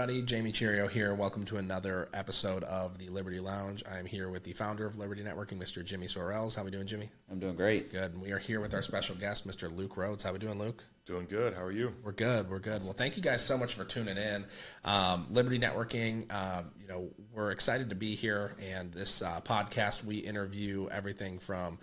everybody. Jamie Cheerio here. Welcome to another episode of the Liberty Lounge. I am here with the founder of Liberty Networking, Mr. Jimmy Sorrells. How we doing, Jimmy? I'm doing great. Good. And we are here with our special guest, Mr. Luke Rhodes. How we doing, Luke? Doing good. How are you? We're good. We're good. Well, thank you guys so much for tuning in. Liberty Networking, we're excited to be here. And this podcast, we interview everything from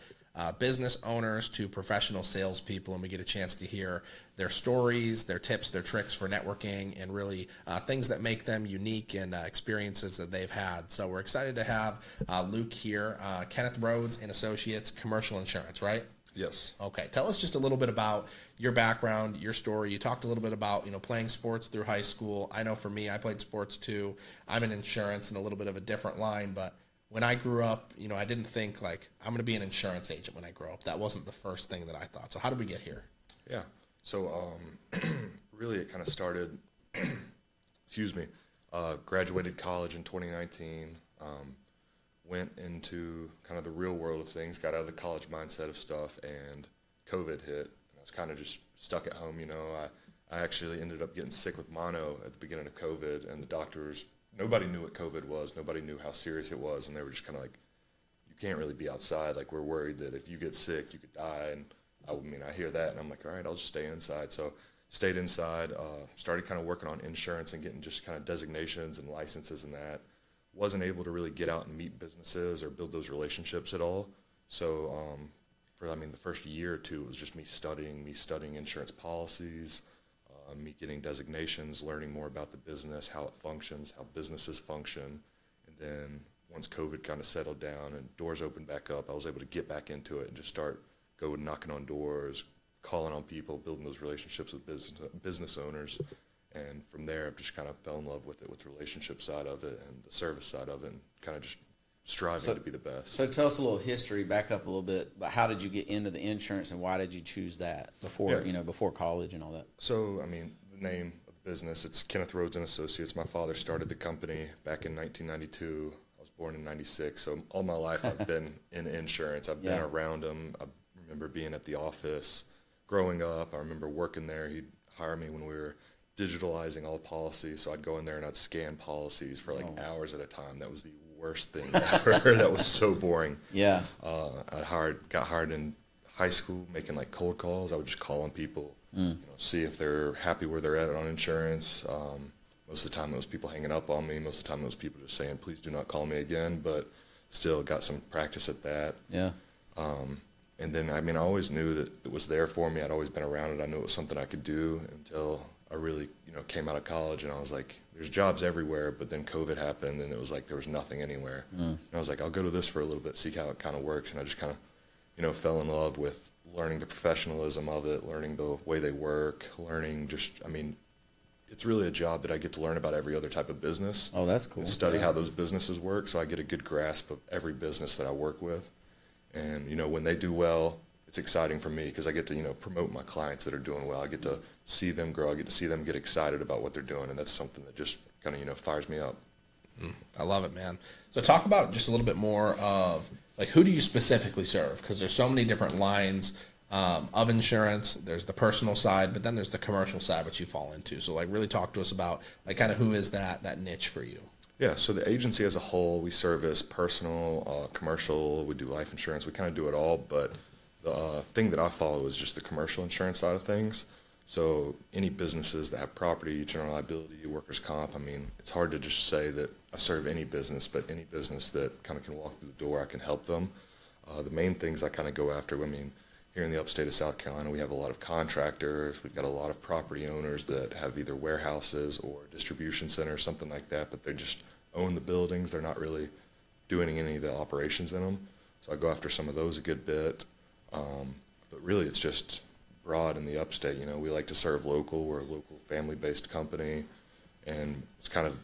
business owners to professional salespeople, and we get a chance to hear their stories, their tips, their tricks for networking, and really things that make them unique and experiences that they've had. So we're excited to have Luke here, Kenneth Rhodes and Associates, Commercial Insurance, right? Yes. Okay. Tell us just a little bit about your background, your story. You talked a little bit about, playing sports through high school. I know for me, I played sports too. I'm in insurance in a little bit of a different line, but when I grew up, I didn't think like I'm going to be an insurance agent when I grow up. That wasn't the first thing that I thought. So how did we get here? Yeah. So really it kind of started, graduated college in 2019, went into kind of the real world of things, got out of the college mindset of stuff, and COVID hit. And I was kind of just stuck at home. I actually ended up getting sick with mono at the beginning of COVID, and the doctors, nobody knew what COVID was. Nobody knew how serious it was, and they were just kind of like, you can't really be outside. Like, we're worried that if you get sick, you could die. And I hear that, and I'm like, all right, I'll just stay inside. So stayed inside, started kind of working on insurance and getting just kind of designations and licenses and that. Wasn't able to really get out and meet businesses or build those relationships at all. So for the first year or two, it was just me studying insurance policies, me getting designations, learning more about the business, how it functions, how businesses function. And then once COVID kind of settled down and doors opened back up, I was able to get back into it and just start going knocking on doors, calling on people, building those relationships with business owners. And from there, I just kind of fell in love with it, with the relationship side of it and the service side of it, and kind of just striving to be the best. So tell us a little history, back up a little bit, but how did you get into the insurance and why did you choose that before college and all that? So, the name of the business, it's Kenneth Rhodes and Associates. My father started the company back in 1992. I was born in 96, so all my life I've been in insurance. I've been around them. I remember being at the office growing up. I remember working there. He'd hire me when we were digitalizing all policies, so I'd go in there and I'd scan policies for hours at a time. That was the worst thing ever. That was so boring. Yeah. Got hired in high school making like cold calls. I would just call on people, see if they're happy where they're at on insurance. Most of the time it was people hanging up on me. Most of the time it was people just saying, please do not call me again, but still got some practice at that. Yeah. And then, I always knew that it was there for me. I'd always been around it. I knew it was something I could do until I really, came out of college, and I was like, there's jobs everywhere, but then COVID happened, and it was like there was nothing anywhere. And I was like, I'll go to this for a little bit, see how it kind of works, and I just kind of, fell in love with learning the professionalism of it, learning the way they work, learning it's really a job that I get to learn about every other type of business. Oh, that's cool. And study how those businesses work, so I get a good grasp of every business that I work with. And, when they do well, it's exciting for me because I get to, promote my clients that are doing well. I get to see them grow. I get to see them get excited about what they're doing, and that's something that just kind of, fires me up. I love it, man. So talk about just a little bit more of, like, who do you specifically serve? Because there's so many different lines of insurance. There's the personal side, but then there's the commercial side, which you fall into. So, like, really talk to us about, like, kind of who is that niche for you? Yeah, so the agency as a whole, we service personal, commercial, we do life insurance, we kind of do it all, but the thing that I follow is just the commercial insurance side of things. So any businesses that have property, general liability, workers' comp, it's hard to just say that I serve any business, but any business that kind of can walk through the door, I can help them. The main things I kind of go after, here in the upstate of South Carolina, we have a lot of contractors. We've got a lot of property owners that have either warehouses or distribution centers, something like that, but they just own the buildings. They're not really doing any of the operations in them. So I go after some of those a good bit. But really, it's just broad in the upstate. We like to serve local. We're a local family-based company, and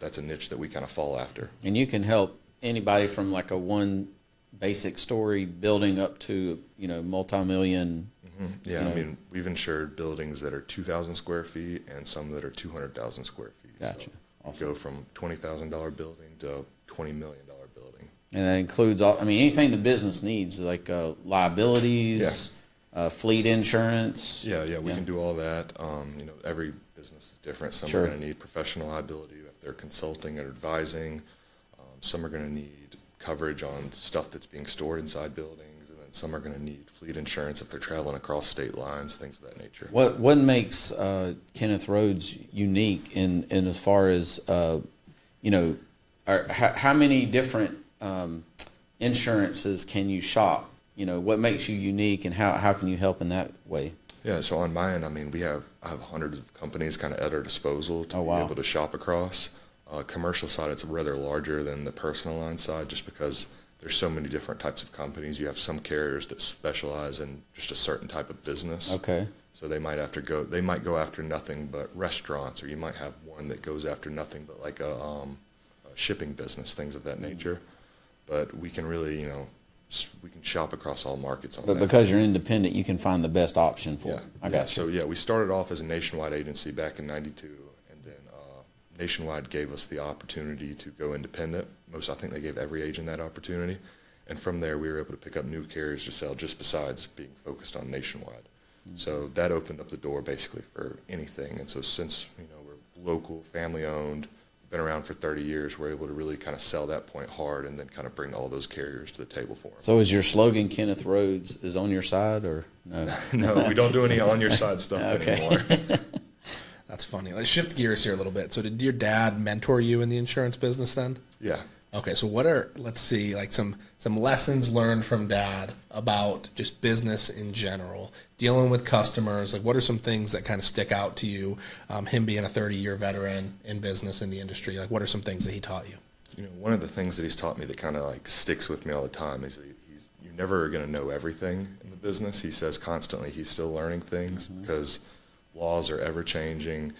that's a niche that we kind of fall after. And you can help anybody from like a one basic story building up to, multi-million. Mm-hmm. Yeah, we've insured buildings that are 2,000 square feet and some that are 200,000 square feet. Gotcha. So awesome. Go from $20,000 building to a $20 million building. And that includes anything the business needs, like liabilities, fleet insurance. Yeah, we can do all that. Every business is different. Some are going to need professional liability. You have they're consulting or advising. Some are going to need coverage on stuff that's being stored inside buildings, and then some are going to need fleet insurance if they're traveling across state lines, things of that nature. What makes Kenneth Rhodes unique in as far as how many different insurances can you shop? What makes you unique, and how can you help in that way? Yeah, so on my end, I mean, I have hundreds of companies kind of at our disposal to be able to shop across. Commercial side, it's rather larger than the personal line side, just because there's so many different types of companies. You have some carriers that specialize in just a certain type of business. Okay. So they might go after nothing but restaurants, or you might have one that goes after nothing but like a shipping business, things of that nature. But we can really, we can shop across all markets on that. But because you're independent, you can find the best option for it. I got you. So yeah, we started off as a nationwide agency back in '92, and then Nationwide gave us the opportunity to go independent. I think they gave every agent that opportunity, and from there we were able to pick up new carriers to sell, just besides being focused on Nationwide. So that opened up the door basically for anything. And so since we're local, family owned, been around for 30 years, we're able to really kind of sell that point hard, and then kind of bring all those carriers to the table for them. So is your slogan Kenneth Rhodes is on your side, or no? No, we don't do any on your side stuff anymore. That's funny. Let's shift gears here a little bit. So did your dad mentor you in the insurance business then? Yeah. Okay, so what are, let's see, like some lessons learned from Dad about just business in general, dealing with customers? Like, what are some things that kind of stick out to you? Him being a 30-year veteran in business in the industry, like what are some things that he taught you? One of the things that he's taught me that kind of like sticks with me all the time is that you're never going to know everything in the business. He says constantly he's still learning things because laws are ever changing,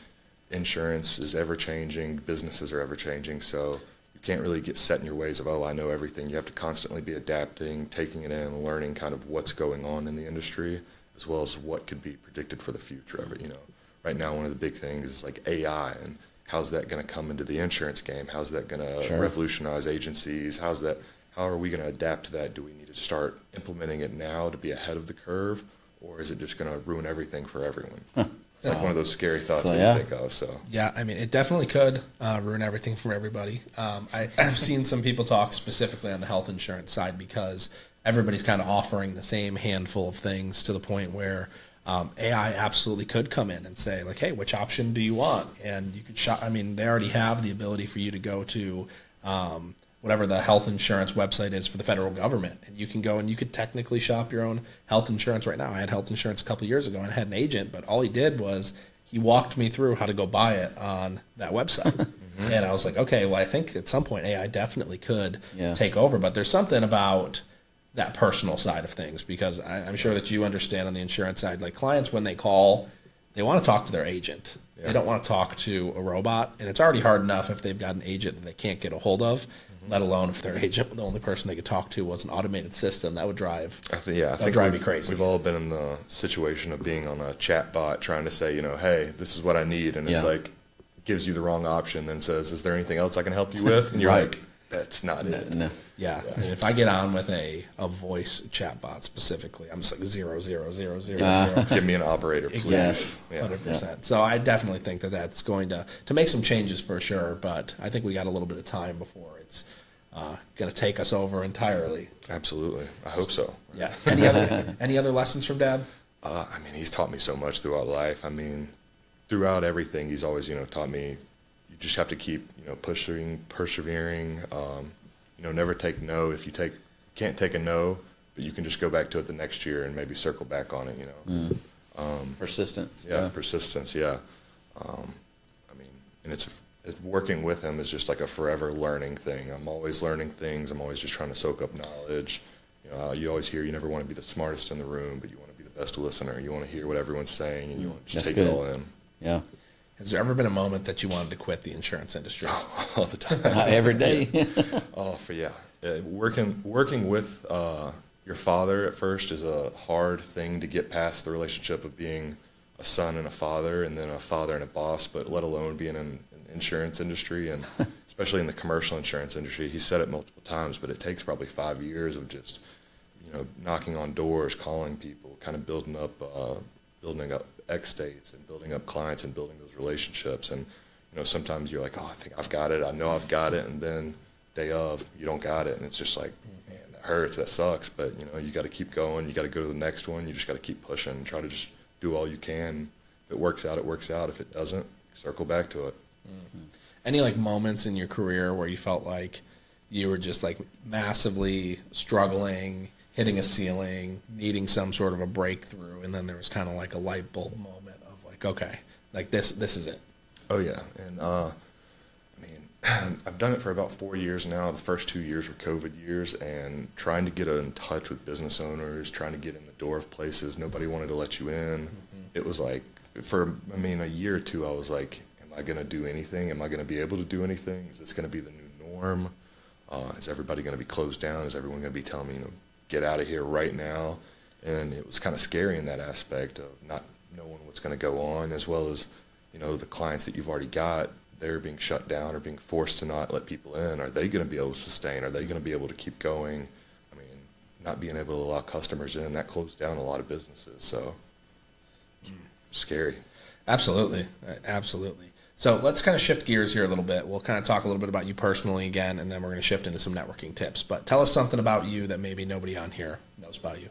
insurance is ever changing, businesses are ever changing. So you can't really get set in your ways of, I know everything. You have to constantly be adapting, taking it in, and learning kind of what's going on in the industry, as well as what could be predicted for the future of it. Right now, one of the big things is like AI, and how's that going to come into the insurance game? How's that going to revolutionize agencies? How are we going to adapt to that? Do we need to start implementing it now to be ahead of the curve, or is it just going to ruin everything for everyone? It's like one of those scary thoughts that you think of. So yeah, I mean, it definitely could ruin everything for everybody. I've seen some people talk specifically on the health insurance side because everybody's kind of offering the same handful of things, to the point where AI absolutely could come in and say, like, hey, which option do you want? And you could shop. I mean, they already have the ability for you to go to whatever the health insurance website is for the federal government, and you can go and you could technically shop your own health insurance right now. I had health insurance a couple of years ago, and I had an agent, but all he did was he walked me through how to go buy it on that website. And I was like, okay, well, I think at some point AI definitely could take over, but there's something about that personal side of things, because I'm sure that you understand on the insurance side, like clients, when they call, they want to talk to their agent. They don't want to talk to a robot, and it's already hard enough if they've got an agent that they can't get a hold of, let alone if their agent, the only person they could talk to, was an automated system. That would drive, I think drive me crazy. We've all been in the situation of being on a chat bot trying to say, hey, this is what I need, and it's like, gives you the wrong option, then says, is there anything else I can help you with? And you're like, that's not it. No. Yeah. I mean, if I get on with a voice chatbot specifically, I'm just like 00000. Give me an operator, please. Yes, 100%. So I definitely think that that's going to make some changes for sure, but I think we got a little bit of time before it's going to take us over entirely. Absolutely. I hope so. Yeah. Any other lessons from Dad? I mean, he's taught me so much throughout life. I mean, throughout everything, he's always, taught me you just have to keep, persevering. Never take no. If you can't take a no, but you can just go back to it the next year and maybe circle back on it. Persistence. Yeah, persistence. Yeah. I mean, and it's working with him is just like a forever learning thing. I'm always learning things. I'm always just trying to soak up knowledge. You always hear you never want to be the smartest in the room, but you want to be the best listener. You want to hear what everyone's saying, and you want to just take it all in. Yeah. Has there ever been a moment that you wanted to quit the insurance industry? All the time. Every day. Working with your father at first is a hard thing to get past the relationship of being a son and a father, and then a father and a boss, but let alone being in the insurance industry, and especially in the commercial insurance industry. He said it multiple times, but it takes probably 5 years of just, knocking on doors, calling people, kind of building up X states and building up clients and building those relationships. And You know, sometimes you're like, oh, I think I've got it. I know I've got it. And then day of, you don't got it. And it's just like, man, that hurts. That sucks. But, you know, you got to keep going. You got to go to the next one. You just got to keep pushing and try to just do all you can. If it works out, it works out. If it doesn't, circle back to it. Mm-hmm. Any like moments in your career where you felt like you were just like massively struggling, hitting a ceiling, needing some sort of a breakthrough, and then there was kind of like a light bulb moment of like, okay, like this is it. Oh yeah, and I mean, I've done it for about 4 years now. The first 2 years were COVID years, and trying to get in touch with business owners, trying to get in the door of places. Nobody wanted to let you in. Mm-hmm. It was like a year or two, I was like, am I going to do anything? Am I going to be able to do anything? Is this going to be the new norm? Is everybody going to be closed down? Is everyone going to be telling me, get out of here right now? And it was kind of scary in that aspect of not knowing what's going to go on, as well as, the clients that you've already got, they're being shut down or being forced to not let people in. Are they going to be able to sustain? Are they going to be able to keep going? I mean, not being able to allow customers in, that closed down a lot of businesses. So scary. Absolutely. Absolutely. So let's kind of shift gears here a little bit. We'll kind of talk a little bit about you personally again, and then we're going to shift into some networking tips. But tell us something about you that maybe nobody on here knows about you.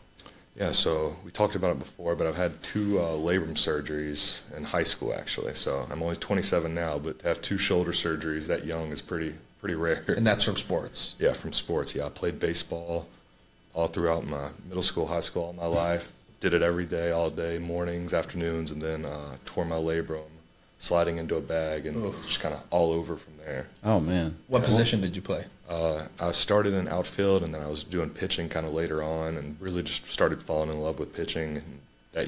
Yeah, so we talked about it before, but I've had 2 labrum surgeries in high school, actually. So I'm only 27 now, but to have 2 shoulder surgeries that young is pretty rare. And that's from sports? Yeah, from sports. Yeah, I played baseball all throughout my middle school, high school, all my life. Did it every day, all day, mornings, afternoons, and then tore my labrum sliding into a bag, and just kind of all over from there. Oh, man. What position did you play? I started in outfield, and then I was doing pitching kind of later on, and really just started falling in love with pitching. And that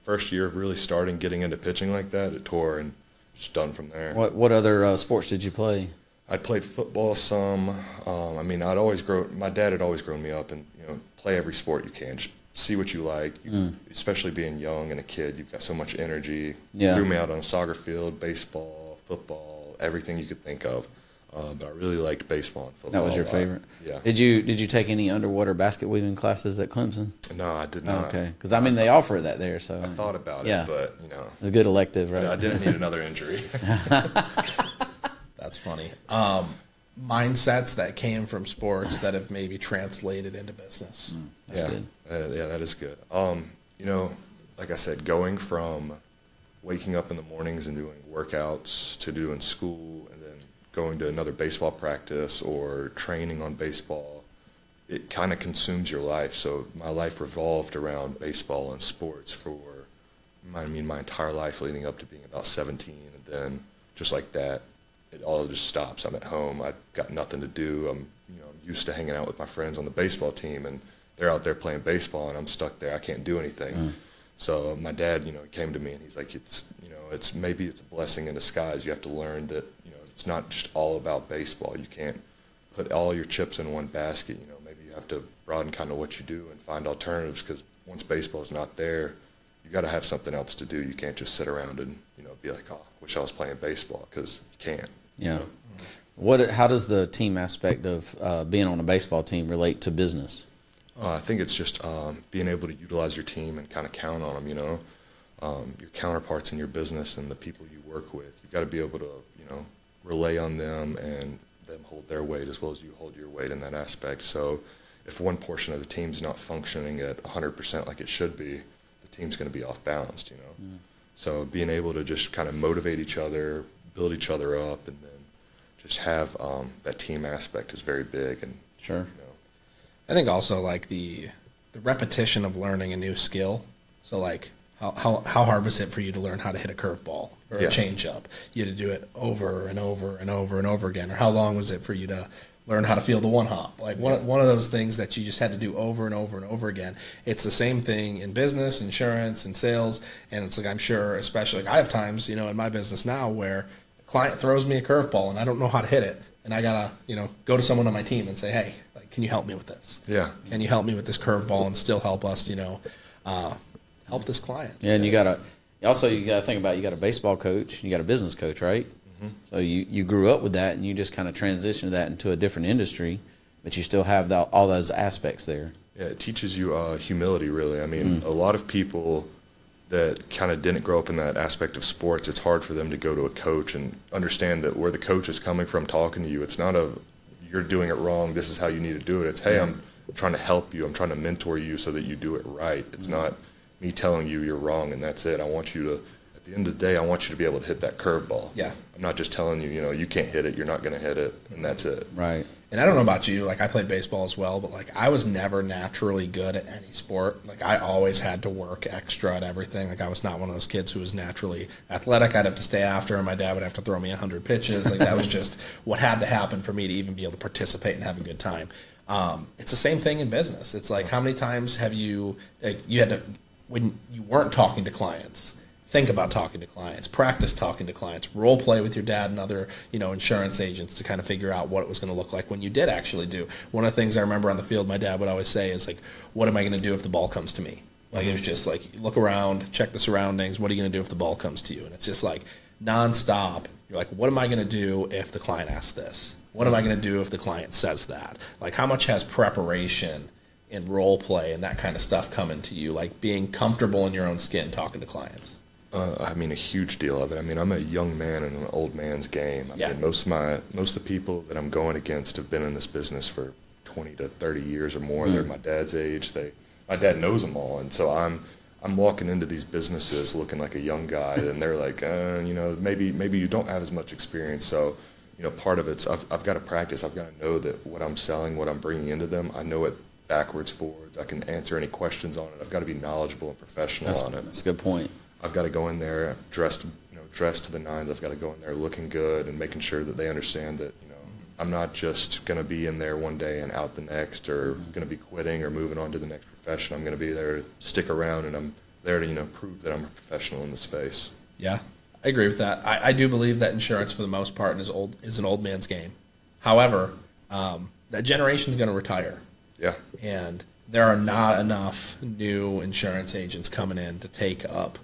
first year of really starting getting into pitching like that, it tore, and just done from there. What other sports did you play? I played football some. My dad had always grown me up, and play every sport you can. Just see what you like, especially being young and a kid. You've got so much energy. Yeah. Threw me out on a soccer field, baseball, football, everything you could think of. But I really liked baseball and football. That was your favorite? Yeah. Did you take any underwater basket weaving classes at Clemson? No, I did not. Okay, because they offer that there. So I thought about yeah. it, but it's a good elective, right? I didn't need another injury. That's funny. Mindsets that came from sports that have maybe translated into business. That's good. Yeah, that is good. Like I said, going from waking up in the mornings and doing workouts to doing school, and then going to another baseball practice or training on baseball, it kind of consumes your life. So my life revolved around baseball and sports for, my entire life leading up to being about 17. And then just like that, it all just stops. I'm at home. I've got nothing to do. I'm used to hanging out with my friends on the baseball team, and they're out there playing baseball, and I'm stuck there. I can't do anything. So my dad, came to me, and he's like, it's maybe it's a blessing in disguise. You have to learn that, it's not just all about baseball. You can't put all your chips in one basket. Maybe you have to broaden kind of what you do and find alternatives, because once baseball is not there, you got to have something else to do. You can't just sit around and, be like, oh, I wish I was playing baseball, because you can't. Yeah. How does the team aspect of being on a baseball team relate to business? I think it's just being able to utilize your team and kind of count on them, your counterparts in your business and the people you work with. You've got to be able to, relay on them and them hold their weight as well as you hold your weight in that aspect. So if one portion of the team's not functioning at 100% like it should be, the team's going to be off balanced, So being able to just kind of motivate each other, build each other up, and then just have that team aspect is very big. And sure. I think also like the repetition of learning a new skill. So like how hard was it for you to learn how to hit a curveball or a changeup? You had to do it over and over and over and over again. Or how long was it for you to learn how to field the one hop? Like one of those things that you just had to do over and over and over again. It's the same thing in business, insurance, and sales. And it's like, I'm sure, especially like I have times, in my business now where a client throws me a curveball and I don't know how to hit it. And I gotta, go to someone on my team and say, hey, like, can you help me with this? Yeah. Can you help me with this curveball and still help us, help this client? Yeah, and you gotta think about, you got a baseball coach, you got a business coach, right? Mm-hmm. So you grew up with that, and you just kind of transitioned that into a different industry, but you still have all those aspects there. Yeah, it teaches you humility, really. I mean, a lot of people that kind of didn't grow up in that aspect of sports, it's hard for them to go to a coach and understand that where the coach is coming from talking to you, it's not a, you're doing it wrong, this is how you need to do it. It's, hey, I'm trying to help you, I'm trying to mentor you so that you do it right. It's not me telling you you're wrong and that's it. I want you to, at the end of the day, I want you to be able to hit that curveball. Yeah. I'm not just telling you, you can't hit it, you're not going to hit it, and that's it. Right. And I don't know about you, like I played baseball as well, but like I was never naturally good at any sport. Like I always had to work extra at everything. Like I was not one of those kids who was naturally athletic. I'd have to stay after, and my dad would have to throw me 100 pitches. Like that was just what had to happen for me to even be able to participate and have a good time. It's the same thing in business. It's like, how many times have you, like, you had to, when you weren't talking to clients, think about talking to clients, practice talking to clients, role play with your dad and other, insurance agents to kind of figure out what it was going to look like when you did actually do. One of the things I remember on the field, my dad would always say is like, what am I going to do if the ball comes to me? Like, it was just like, look around, check the surroundings. What are you going to do if the ball comes to you? And it's just like nonstop. You're like, what am I going to do if the client asks this? What am I going to do if the client says that? Like, how much has preparation and role play and that kind of stuff come into you? Like being comfortable in your own skin talking to clients. A huge deal of it. I'm a young man in an old man's game. Most of the people that I'm going against have been in this business for 20 to 30 years or more. They're my dad's age. My dad knows them all, and so I'm walking into these businesses looking like a young guy, and they're like, maybe you don't have as much experience. So, part of it's I've got to practice. I've got to know that what I'm selling, what I'm bringing into them, I know it backwards, forwards. I can answer any questions on it. I've got to be knowledgeable and professional on it. That's a good point. I've got to go in there dressed to the nines. I've got to go in there looking good and making sure that they understand that, I'm not just going to be in there one day and out the next, or going to be quitting or moving on to the next profession. I'm going to be there to stick around, and I'm there to, prove that I'm a professional in the space. Yeah, I agree with that. I do believe that insurance, for the most part, is an old man's game. However, that generation's going to retire. Yeah. And there are not enough new insurance agents coming in to take up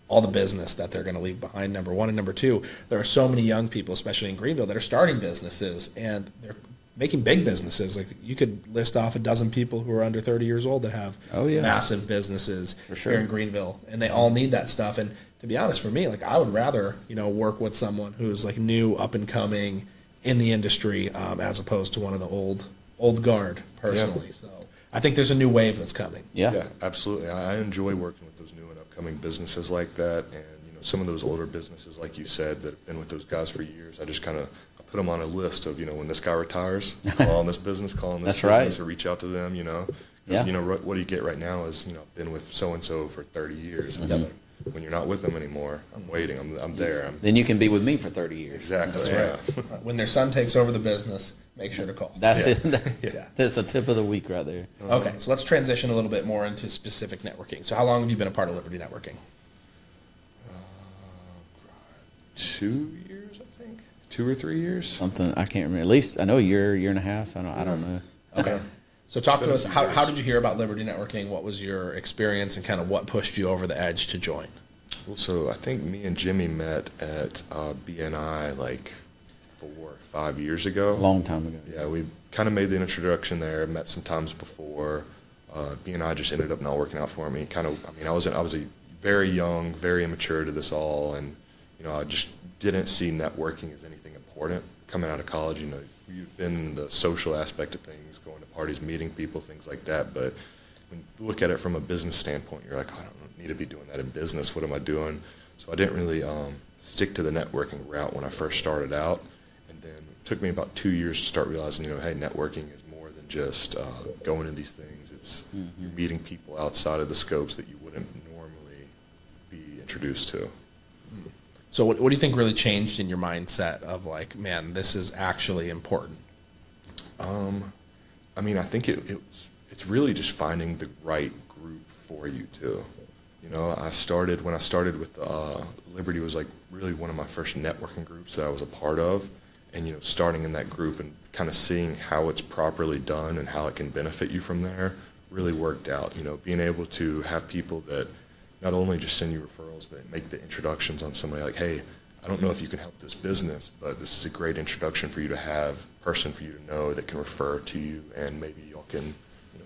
all the business that they're going to leave behind, number one. And number two, there are so many young people, especially in Greenville, that are starting businesses, and they're making big businesses. Like, you could list off a dozen people who are under 30 years old that have massive businesses here in Greenville, and they all need that stuff. And to be honest, for me, like, I would rather, work with someone who's like new, up and coming in the industry, as opposed to one of the old guard personally. Yeah. So I think there's a new wave that's coming. Yeah, absolutely. I enjoy working with those new and upcoming businesses like that, and some of those older businesses, like you said, that have been with those guys for years. I just kind of put them on a list of when this guy retires, call on this business, or reach out to them. What do you get right now is I've been with so and so for 30 years. And like, when you're not with them anymore, I'm waiting. I'm there. Then you can be with me for 30 years. Exactly. That's right. When their son takes over the business, make sure to call. That's it. That's a tip of the week right there. Okay, so let's transition a little bit more into specific networking. So how long have you been a part of Liberty Networking? 2 years, I think. 2 or 3 years. Something, I can't remember. At least I know a year and a half. I don't know. Okay. So talk to us. How did you hear about Liberty Networking? What was your experience, and kind of what pushed you over the edge to join? Well, so I think me and Jimmy met at BNI like 4 or 5 years ago. A long time ago. Yeah, we kind of made the introduction there. Met some times before. BNI just ended up not working out for me. I was a very young, very immature to this all, and I just didn't see networking as anything important coming out of college. You've been in the social aspect of things, going to parties, meeting people, things like that. But when you look at it from a business standpoint, you're like, I don't need to be doing that in business. What am I doing? So I didn't really stick to the networking route when I first started out. And then it took me about 2 years to start realizing, hey, networking is more than just going to these things. It's you're meeting people outside of the scopes that you wouldn't normally be introduced to. So what do you think really changed in your mindset of like, man, this is actually important? I think it's really just finding the right group for you too. When I started with Liberty was like really one of my first networking groups that I was a part of, and starting in that group and kind of seeing how it's properly done and how it can benefit you from there really worked out. Being able to have people that not only just send you referrals, but make the introductions on somebody like, hey, I don't know if you can help this business, but this is a great introduction for you to have, person for you to know that can refer to you, and maybe y'all can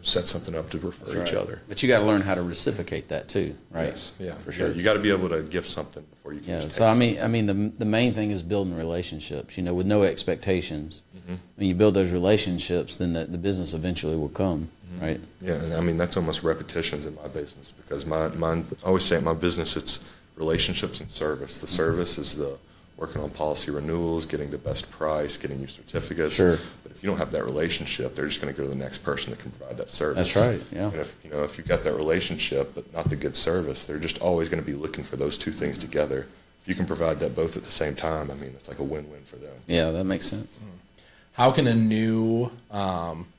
set something up to refer each other. But you got to learn how to reciprocate that too, right? Yes, yeah, for sure. Yeah, you got to be able to give something before you can. Yeah. Just So take I mean, the main thing is building relationships. You know, with no expectations. Mm-hmm. When you build those relationships, then the business eventually will come, right? Yeah, and I mean that's almost repetitions in my business because mine. I always say in my business it's relationships and service. The service is the working on policy renewals, getting the best price, getting you certificates. Sure. But if you don't have that relationship, they're just going to go to the next person that can provide that service. That's right. Yeah. And if you've got that relationship but not the good service, they're just always going to be looking for those two things together. If you can provide that both at the same time, I mean it's like a win-win for them. Yeah, that makes sense. How can a new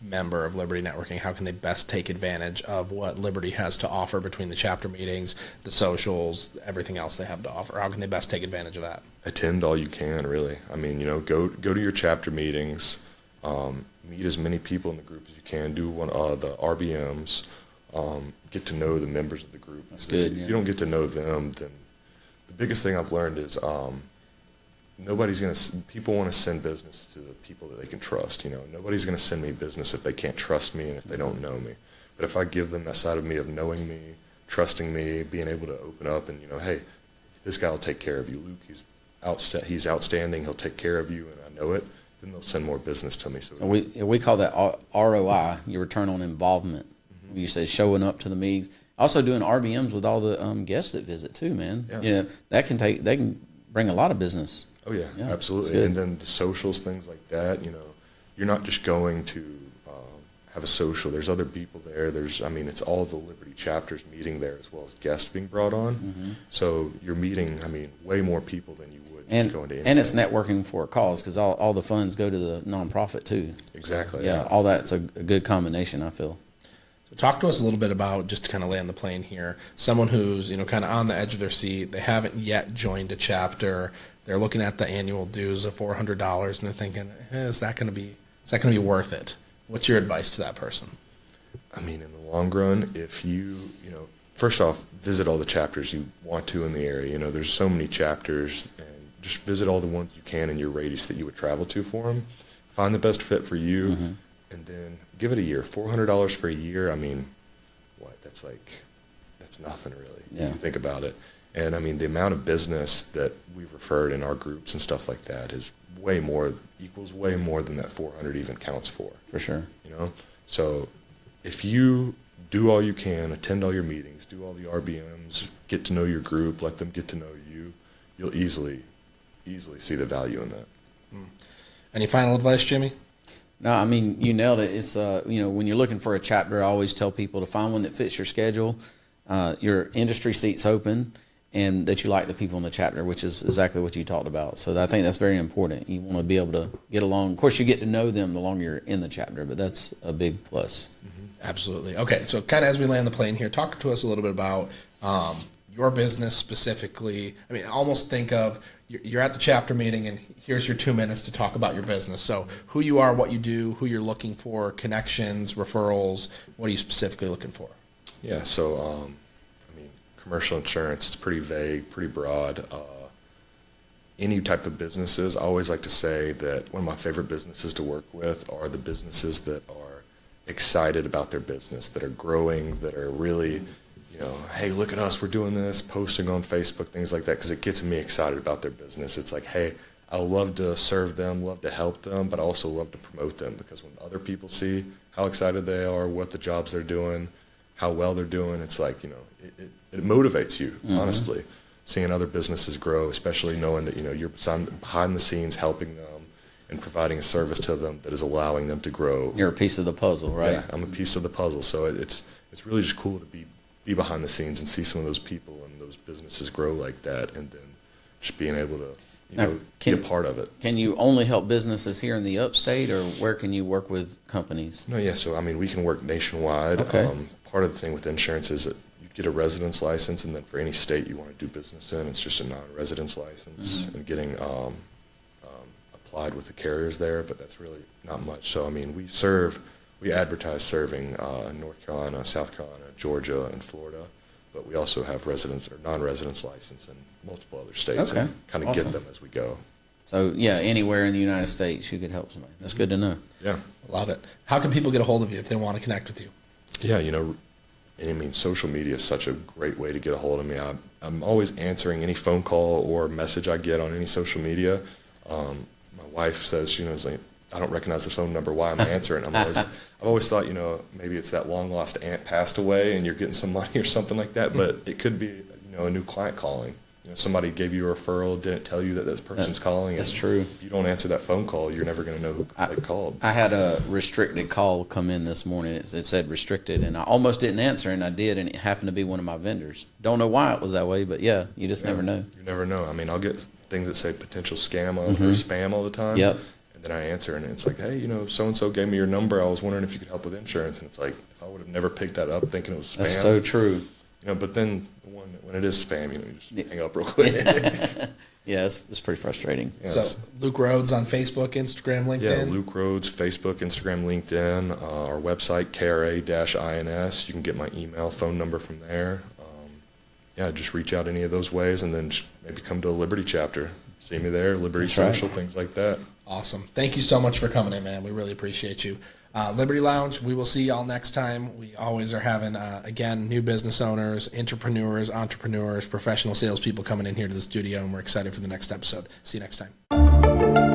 member of Liberty Networking, how can they best take advantage of what Liberty has to offer between the chapter meetings, the socials, everything else they have to offer? How can they best take advantage of that? Attend all you can, really. I mean, go to your chapter meetings, meet as many people in the group as you can, do the RBMs, get to know the members of the group. That's good. If you don't get to know them, then the biggest thing I've learned is people want to send business to the people that they can trust. Nobody's going to send me business if they can't trust me and if they don't know me. But if I give them that side of me of knowing me, trusting me, being able to open up and, hey, this guy will take care of you. Luke, he's outstanding. He'll take care of you, and I know it. Then they'll send more business to me. So we call that ROI, your return on involvement. Mm-hmm. You say showing up to the meetings. Also doing RBMs with all the guests that visit too, man. Yeah. They can bring a lot of business. Oh yeah, absolutely. And then the socials, things like that. You're not just going to have a social. There's other people there. It's all the Liberty chapters meeting there as well as guests being brought on. Mm-hmm. So you're meeting, way more people than you would just going to anything. And it's networking for a cause because all the funds go to the nonprofit too. Exactly. Yeah, all that's a good combination, I feel. So talk to us a little bit about, just to kind of land the plane here, someone who's, kind of on the edge of their seat. They haven't yet joined a chapter. They're looking at the annual dues of $400 and they're thinking, is that going to be worth it? What's your advice to that person? In the long run, if first off, visit all the chapters you want to in the area. There's so many chapters, and just visit all the ones you can in your radius that you would travel to for them. Find the best fit for you, and then give it a year. $400 for a year, that's nothing really, if you think about it. And the amount of business that we've referred in our groups and stuff like that is equals way more than that 400 even counts for. For sure. So if you do all you can, attend all your meetings, do all the RBMs, get to know your group, let them get to know you, you'll easily see the value in that. Any final advice, Jimmy? No, you nailed it. It's when you're looking for a chapter, I always tell people to find one that fits your schedule, your industry seat's open, and that you like the people in the chapter, which is exactly what you talked about. So I think that's very important. You want to be able to get along. Of course, you get to know them the longer you're in the chapter, but that's a big plus. Mm-hmm. Absolutely. Okay, so kind of as we land the plane here, talk to us a little bit about your business specifically. Almost think of you're at the chapter meeting, and here's your 2 minutes to talk about your business. So who you are, what you do, who you're looking for, connections, referrals, what are you specifically looking for? Yeah, so commercial insurance, it's pretty vague, pretty broad. Any type of businesses, I always like to say that one of my favorite businesses to work with are the businesses that are excited about their business, that are growing, that are really, hey, look at us, we're doing this, posting on Facebook, things like that, because it gets me excited about their business. It's like, hey, I love to serve them, love to help them, but I also love to promote them, because when other people see how excited they are, what the jobs they're doing, how well they're doing, it's like, it motivates you, honestly, seeing other businesses grow, especially knowing that, you're behind the scenes helping them and providing a service to them that is allowing them to grow. You're a piece of the puzzle, right? Yeah, I'm a piece of the puzzle. So it's really just cool to be behind the scenes and see some of those people and those businesses grow like that, and then just being able to, be a part of it. Can you only help businesses here in the upstate, or where can you work with companies? No, yeah, so we can work nationwide. Okay. Part of the thing with insurance is that you get a residence license, and then for any state you want to do business in, it's just a non-residence license, and getting applied with the carriers there, but that's really not much. So we advertise serving North Carolina, South Carolina, Georgia, and Florida, but we also have residence or non-residence license in multiple other states, and kind of get them as we go. So yeah, anywhere in the United States you could help somebody. That's good to know. Yeah. Love it. How can people get a hold of you if they want to connect with you? Yeah, I mean, social media is such a great way to get a hold of me. I'm always answering any phone call or message I get on any social media. My wife says, it's like, I don't recognize the phone number. Why am I answering? I've always thought, maybe it's that long lost aunt passed away and you're getting some money or something like that. But it could be, a new client calling. Somebody gave you a referral, didn't tell you that this person's calling. That's true. If you don't answer that phone call, you're never going to know who called. I had a restricted call come in this morning. It said restricted, and I almost didn't answer, and I did, and it happened to be one of my vendors. Don't know why it was that way, but yeah, you just never know. You never know. I mean, I'll get things that say potential scam or spam all the time. Yep. And then I answer, and it's like, hey, so-and-so gave me your number. I was wondering if you could help with insurance. And it's like, if I would have never picked that up thinking it was spam. That's so true. But then when it is spam, you just hang up real quick. Yeah, it's pretty frustrating. Yeah, so Luke Rhodes on Facebook, Instagram, LinkedIn? Yeah, Luke Rhodes, Facebook, Instagram, LinkedIn, our website, KRA-INS. You can get my email, phone number from there. Just reach out any of those ways, and then maybe come to the Liberty chapter. See me there, Liberty Social, things like that. Awesome. Thank you so much for coming in, man. We really appreciate you. Liberty Lounge, we will see y'all next time. We always are having, again, new business owners, entrepreneurs, professional salespeople coming in here to the studio, and we're excited for the next episode. See you next time.